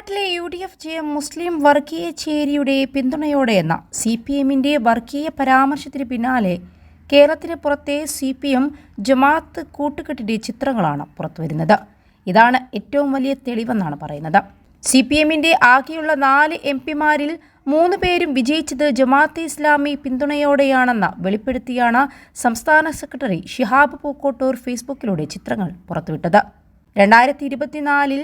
വയനാട്ടിലെ UDF മുസ്ലിം വർഗീയ ചേരിയുടെ പിന്തുണയോടെയെന്ന CPMന്റെ വർഗീയ പരാമർശത്തിന് പിന്നാലെ കേരളത്തിന് പുറത്തെ CPM ജമാഅത്ത് കൂട്ടുകെട്ടിന്റെ ചിത്രങ്ങളാണ് പുറത്തുവരുന്നത്. ഇതാണ് ഏറ്റവും വലിയ തെളിവെന്നാണ് പറയുന്നത്. CPMന്റെ ആകെയുള്ള 4 MPമാരിൽ 3 പേരും വിജയിച്ചത് ജമാഅത്തെ ഇസ്ലാമി പിന്തുണയോടെയാണെന്ന് വെളിപ്പെടുത്തിയാണ് സംസ്ഥാന സെക്രട്ടറി ഷിഹാബ് പൂക്കോട്ടൂർ ഫേസ്ബുക്കിലൂടെ ചിത്രങ്ങൾ പുറത്തുവിട്ടത്. 2024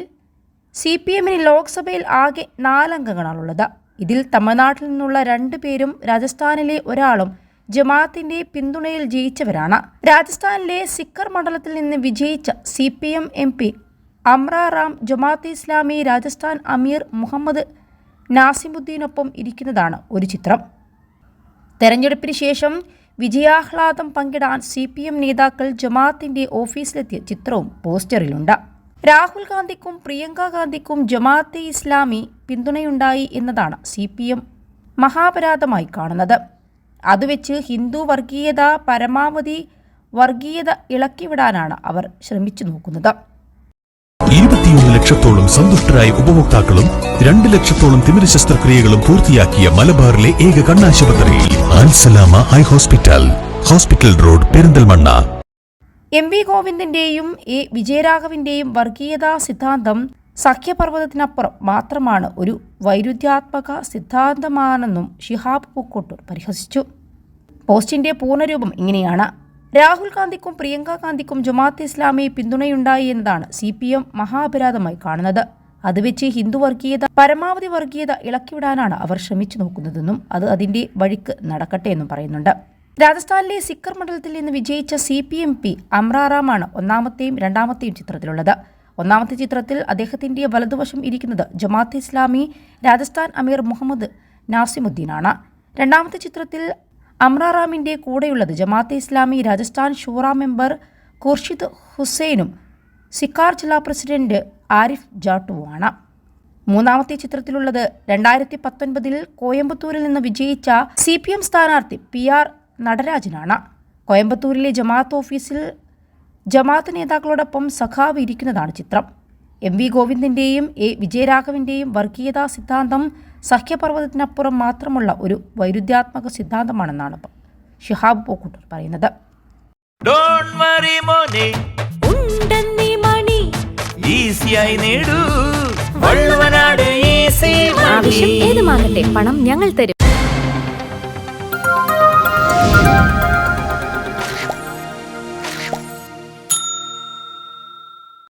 CPMന് ലോക്സഭയിൽ ആകെ 4 അംഗങ്ങളാണുള്ളത്. ഇതിൽ തമിഴ്നാട്ടിൽ നിന്നുള്ള 2 പേരും രാജസ്ഥാനിലെ ഒരാളും ജമാഅത്തിന്റെ പിന്തുണയിൽ ജയിച്ചവരാണ്. രാജസ്ഥാനിലെ സിക്കർ മണ്ഡലത്തിൽ നിന്ന് വിജയിച്ച CPM MP അമ്രാറാം ജമാഅത്തെ ഇസ്ലാമി രാജസ്ഥാൻ അമീർ മുഹമ്മദ് നാസിമുദ്ദീനൊപ്പം ഇരിക്കുന്നതാണ് ഒരു ചിത്രം. തെരഞ്ഞെടുപ്പിന് ശേഷം വിജയാഹ്ലാദം പങ്കിടാൻ CPM നേതാക്കൾ ജമാഅത്തിന്റെ ഓഫീസിലെത്തിയ ചിത്രവും പോസ്റ്ററിലുണ്ട്. രാഹുൽ ഗാന്ധിക്കും പ്രിയങ്ക ഗാന്ധിക്കും ജമാഅത്തെ ഇസ്ലാമി പിന്തുണയുണ്ടായി എന്നതാണ് CPM മഹാപരാധമായി കാണുന്നത്. അതുവെച്ച് ഹിന്ദു വർഗീയത പരമാവധി വർഗീയത ഇളക്കിവിടാനാണ് അവർ ശ്രമിച്ചു നോക്കുന്നത്. 21 ലക്ഷത്തോളം സന്തുഷ്ടരായ ഉപഭോക്താക്കളും 2 ലക്ഷത്തോളം തിമിര ശസ്ത്രക്രിയകളും പൂർത്തിയാക്കിയ മലബാറിലെ ഏക കണ്ണാശുപത്രി Al Salama high hospital, hospital road, Perinthalmanna. MV ഗോവിന്ദന്റെയും വിജയരാഘവന്റെയും വർഗീയതാ സിദ്ധാന്തം സഖ്യപർവ്വതത്തിനപ്പുറം മാത്രമാണ്, ഒരു വൈരുദ്ധ്യാത്മക സിദ്ധാന്തമാണെന്നും ഷിഹാബ് പൂക്കോട്ടൂർ പരിഹസിച്ചു. പോസ്റ്റിന്റെ പൂർണ്ണരൂപം ഇങ്ങനെയാണ്: രാഹുൽ ഗാന്ധിക്കും പ്രിയങ്ക ഗാന്ധിക്കും ജമാഅത്തെ ഇസ്ലാമി പിന്തുണയുണ്ടായി എന്നതാണ് CPM മഹാപരാധമായി കാണുന്നത്. അത് വെച്ച് ഹിന്ദു വർഗീയത പരമാവധി വർഗീയത ഇളക്കിവിടാനാണ് അവർ ശ്രമിച്ചു നോക്കുന്നതെന്നും അത് അതിന്റെ വഴിക്ക് നടക്കട്ടെ എന്നും പറയുന്നുണ്ട്. രാജസ്ഥാനിലെ സിക്കർ മണ്ഡലത്തിൽ നിന്ന് വിജയിച്ച CPM MP അമ്രാറാമാണ് ഒന്നാമത്തെയും രണ്ടാമത്തെയും ചിത്രത്തിലുള്ളത്. ഒന്നാമത്തെ ചിത്രത്തിൽ അദ്ദേഹത്തിന്റെ വലതുവശം ഇരിക്കുന്നത് ജമാഅത്തെ ഇസ്ലാമി രാജസ്ഥാൻ അമീർ മുഹമ്മദ് നാസിമുദ്ദീനാണ്. രണ്ടാമത്തെ ചിത്രത്തിൽ അമ്രാറാമിന്റെ കൂടെയുള്ളത് ജമാഅത്തെ ഇസ്ലാമി രാജസ്ഥാൻ ഷൂറ മെമ്പർ ഖുർഷിദ് ഹുസൈനും സിക്കാർ ജില്ലാ പ്രസിഡന്റ് ആരിഫ് ജാട്ടുവുമാണ്. മൂന്നാമത്തെ ചിത്രത്തിലുള്ളത് 2019 കോയമ്പത്തൂരിൽ നിന്ന് വിജയിച്ച CPM സ്ഥാനാർത്ഥി PR നടരാജനാണ്. കോയമ്പത്തൂരിലെ ജമാഅത്ത് ഓഫീസിൽ ജമാഅത്ത് നേതാക്കളോടൊപ്പം സഖാവ് ഇരിക്കുന്നതാണ് ചിത്രം. MV ഗോവിന്ദന്റെയും വിജയരാഘവന്റെയും വർഗീയതാ സിദ്ധാന്തം സഖ്യപർവ്വതത്തിനപ്പുറം മാത്രമുള്ള ഒരു വൈരുദ്ധ്യാത്മക സിദ്ധാന്തമാണെന്നാണ് ഷിഹാബ് പൂക്കോട്ടൂർ പറയുന്നത്. ആവശ്യം ഏതുമാകട്ടെ, പണം ഞങ്ങൾ തരും.